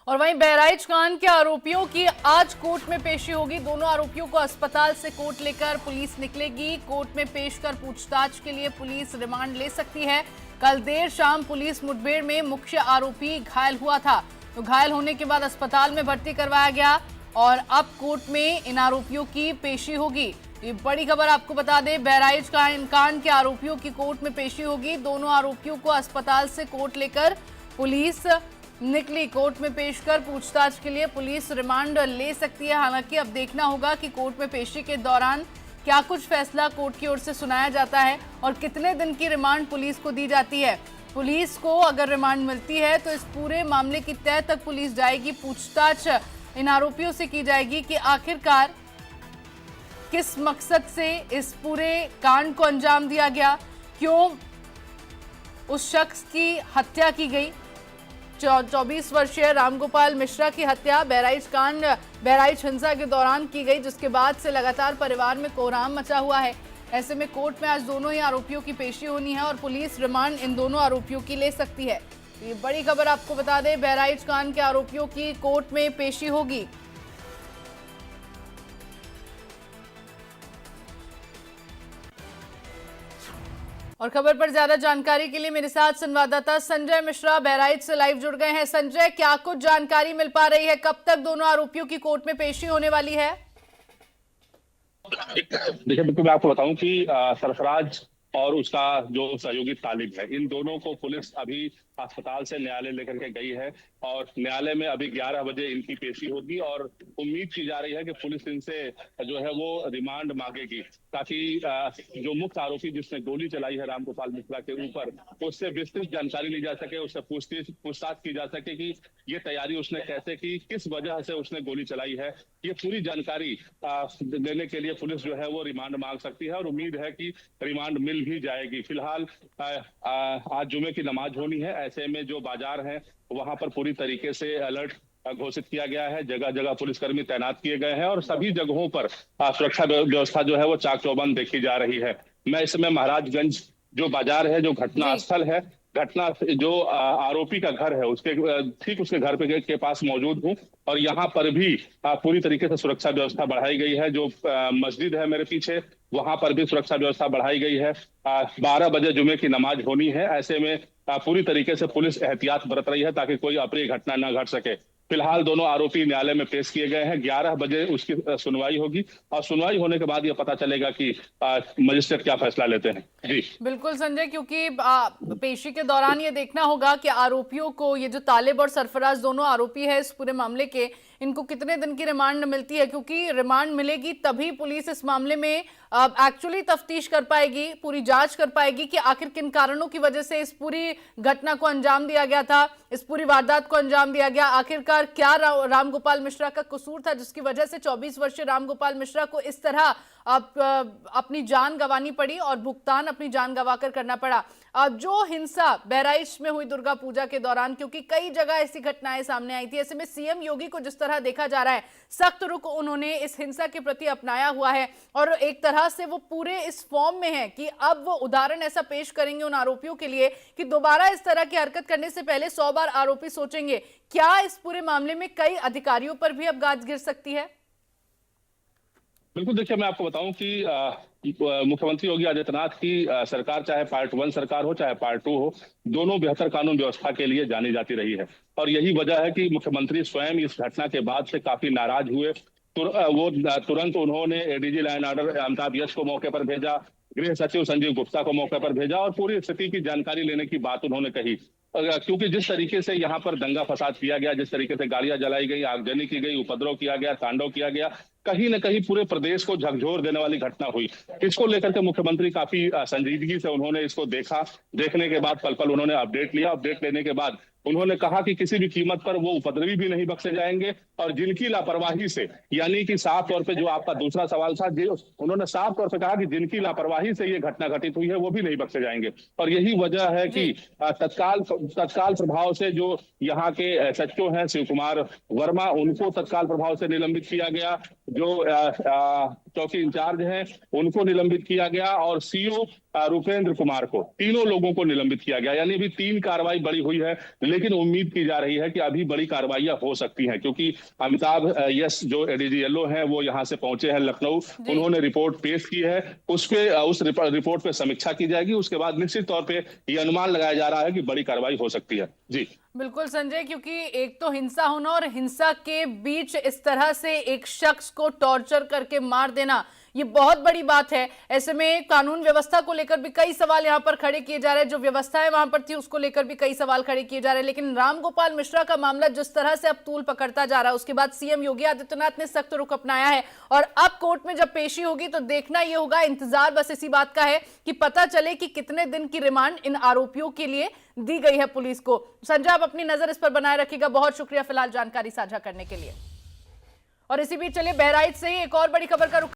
और वहीं बहराइच कांड के आरोपियों की आज कोर्ट में पेशी होगी। दोनों आरोपियों को अस्पताल से कोर्ट लेकर पुलिस निकलेगी। कोर्ट में पेश कर पूछताछ के लिए पुलिस रिमांड ले सकती है। कल देर शाम पुलिस मुठभेड़ में मुख्य आरोपी घायल हुआ था, तो घायल होने के बाद अस्पताल में भर्ती करवाया गया और अब कोर्ट में इन आरोपियों की पेशी होगी। ये बड़ी खबर आपको बता दें, बहराइच कांड के आरोपियों की कोर्ट में पेशी होगी। दोनों आरोपियों को अस्पताल से कोर्ट लेकर पुलिस निकली। कोर्ट में पेश कर पूछताछ के लिए पुलिस रिमांड ले सकती है। हालांकि अब देखना होगा कि कोर्ट में पेशी के दौरान क्या कुछ फैसला कोर्ट की ओर से सुनाया जाता है और कितने दिन की रिमांड पुलिस को दी जाती है। पुलिस को अगर रिमांड मिलती है तो इस पूरे मामले की तह तक पुलिस जाएगी। पूछताछ इन आरोपियों से की जाएगी कि आखिरकार किस मकसद से इस पूरे कांड को अंजाम दिया गया, क्यों उस शख्स की हत्या की गई। 24 वर्षीय रामगोपाल मिश्रा की हत्या बहराइच हिंसा के दौरान की गई, जिसके बाद से लगातार परिवार में कोहराम मचा हुआ है। ऐसे में कोर्ट में आज दोनों ही आरोपियों की पेशी होनी है और पुलिस रिमांड इन दोनों आरोपियों की ले सकती है। ये बड़ी खबर आपको बता दें, बहराइच कांड के आरोपियों की कोर्ट में पेशी होगी। और खबर पर ज्यादा जानकारी के लिए मेरे साथ संवाददाता संजय मिश्रा बहराइच से लाइव जुड़ गए हैं। संजय, क्या कुछ जानकारी मिल पा रही है, कब तक दोनों आरोपियों की कोर्ट में पेशी होने वाली है? देखिए, बिल्कुल मैं आपको बताऊं कि सरफराज और उसका जो सहयोगी तालिब है, इन दोनों को पुलिस अभी अस्पताल से न्यायालय लेकर के गई है और न्यायालय में अभी 11 बजे इनकी पेशी होगी और उम्मीद की जा रही है कि पुलिस इनसे जो है वो रिमांड मांगेगी, ताकि जो मुख्य आरोपी जिसने गोली चलाई है रामगोपाल मिश्रा के ऊपर, उससे विस्तृत जानकारी ली जा सके, उससे पूछताछ की जा सके कि ये तैयारी उसने कैसे की, किस वजह से उसने गोली चलाई है। ये पूरी जानकारी देने के लिए पुलिस जो है वो रिमांड मांग सकती है और उम्मीद है कि रिमांड मिल भी जाएगी। फिलहाल आज जुमे की नमाज होनी है, ऐसे में जो बाजार है वहां पर पूरी तरीके से अलर्ट घोषित किया गया है। जगह जगह पुलिसकर्मी तैनात किए गए हैं और सभी जगहों पर सुरक्षा व्यवस्था जो है वो चाक चौबंद देखी जा रही है। मैं इस समय महाराजगंज जो बाजार है, जो घटना स्थल है, घटना जो आरोपी का घर है उसके ठीक उसके घर के पास मौजूद हूँ और यहाँ पर भी पूरी तरीके से सुरक्षा व्यवस्था बढ़ाई गई है। जो मस्जिद है मेरे पीछे, वहां पर भी सुरक्षा व्यवस्था बढ़ाई गई है। 12 बजे जुमे की नमाज होनी है, ऐसे में पूरी तरीके से पुलिस एहतियात बरत रही है ताकि कोई अप्रिय घटना न घट सके। फिलहाल दोनों आरोपी न्यायालय में पेश किए गए हैं। 11 बजे उसकी सुनवाई होगी और सुनवाई होने के बाद यह पता चलेगा कि मजिस्ट्रेट क्या फैसला लेते हैं। जी बिल्कुल संजय, क्योंकि पेशी के दौरान ये देखना होगा कि आरोपियों को, ये जो तालिब और सरफराज दोनों आरोपी है इस पूरे मामले के, इनको कितने दिन की रिमांड मिलती है, क्योंकि रिमांड मिलेगी तभी पुलिस इस मामले में एक्चुअली तफ्तीश कर पाएगी, पूरी जांच कर पाएगी कि आखिर किन कारणों की वजह से इस पूरी घटना को अंजाम दिया गया था, इस पूरी वारदात को अंजाम दिया गया। आखिरकार क्या रामगोपाल मिश्रा का कसूर था जिसकी वजह से 24 वर्षीय रामगोपाल मिश्रा को इस तरह अपनी जान गंवानी पड़ी और भुगतान अपनी जान गंवाकर करना पड़ा। जो हिंसा बहराइच में हुई दुर्गा पूजा के दौरान, क्योंकि कई जगह ऐसी घटनाएं सामने आई थी, ऐसे में सीएम योगी को जिस तरह देखा जा रहा है, सख्त रुख उन्होंने इस हिंसा के प्रति अपनाया हुआ है और एक तरह से वो पूरे इस फॉर्म में है कि अब वो उदाहरण ऐसा पेश करेंगे उन आरोपियों के लिए कि दोबारा इस तरह की हरकत करने से पहले 100 बार आरोपी सोचेंगे। क्या इस पूरे मामले में कई अधिकारियों पर भी अब गाज गिर सकती है? बिल्कुल, देखिए मैं आपको बताऊं कि मुख्यमंत्री योगी आदित्यनाथ की सरकार, चाहे पार्ट 1 सरकार हो चाहे पार्ट 2 हो, दोनों बेहतर कानून व्यवस्था के लिए जानी जाती रही है और यही वजह है कि मुख्यमंत्री स्वयं इस घटना के बाद से काफी नाराज हुए। वो तुरंत उन्होंने ADG law and order Amitabh Yash को मौके पर भेजा, गृह सचिव संजीव गुप्ता को मौके पर भेजा और पूरी स्थिति की जानकारी लेने की बात उन्होंने कही। क्योंकि जिस तरीके से यहाँ पर दंगा फसाद किया गया, जिस तरीके से गाड़ियां जलाई गई, आगजनी की गई, उपद्रव किया गया, तांडव किया गया, कहीं न कहीं पूरे प्रदेश को झकझोर देने वाली घटना हुई। इसको लेकर के मुख्यमंत्री काफी संजीदगी से उन्होंने इसको देखा। देखने के बाद पल पल उन्होंने अपडेट लिया। अपडेट लेने के बाद उन्होंने कहा कि किसी भी कीमत पर वो उपद्रवी भी नहीं बख्शे जाएंगे और जिनकी लापरवाही से, यानी कि साफ तौर पे जो आपका दूसरा सवाल था, उन्होंने साफ तौर पे कहा कि जिनकी लापरवाही से ये घटना घटित हुई है वो भी नहीं बख्शे जाएंगे। और यही वजह है कि तत्काल प्रभाव से जो यहाँ के एसएचओ हैं शिव कुमार वर्मा, उनको तत्काल प्रभाव से निलंबित किया गया। जो चौकी इंचार्ज हैं उनको निलंबित किया गया और सीओ रुपेंद्र कुमार को, तीनों लोगों को निलंबित किया गया। यानी अभी 3 कार्रवाई बड़ी हुई है, लेकिन उम्मीद की जा रही है कि अभी बड़ी कार्रवाइयां हो सकती हैं, क्योंकि अमिताभ यस जो एडीजी येलो हैं वो यहाँ से पहुंचे हैं लखनऊ, उन्होंने रिपोर्ट पेश की है, उस रिपोर्ट पे समीक्षा की जाएगी। उसके बाद निश्चित तौर पे ये अनुमान लगाया जा रहा है कि बड़ी कार्रवाई हो सकती है। जी बिल्कुल संजय, क्योंकि एक तो हिंसा होना और हिंसा के बीच इस तरह से एक शख्स को टॉर्चर करके मार देना, ये बहुत बड़ी बात है। ऐसे में कानून व्यवस्था को लेकर भी कई सवाल यहां पर खड़े किए जा रहे हैं, जो व्यवस्थाएं वहां पर थी उसको लेकर भी कई सवाल खड़े किए जा रहे हैं। लेकिन रामगोपाल मिश्रा का मामला जिस तरह से अब तूल पकड़ता जा रहा है, उसके बाद सीएम योगी आदित्यनाथ ने सख्त रुख अपनाया है और अब कोर्ट में जब पेशी होगी तो देखना यह होगा, इंतजार बस इसी बात का है कि पता चले कि कितने दिन की रिमांड इन आरोपियों के लिए दी गई है पुलिस को। संजय, आप अपनी नजर इस पर बनाए रखिएगा। बहुत शुक्रिया फिलहाल जानकारी साझा करने के लिए। और इसी बीच चलिए बहराइच से ही एक और बड़ी खबर का रुख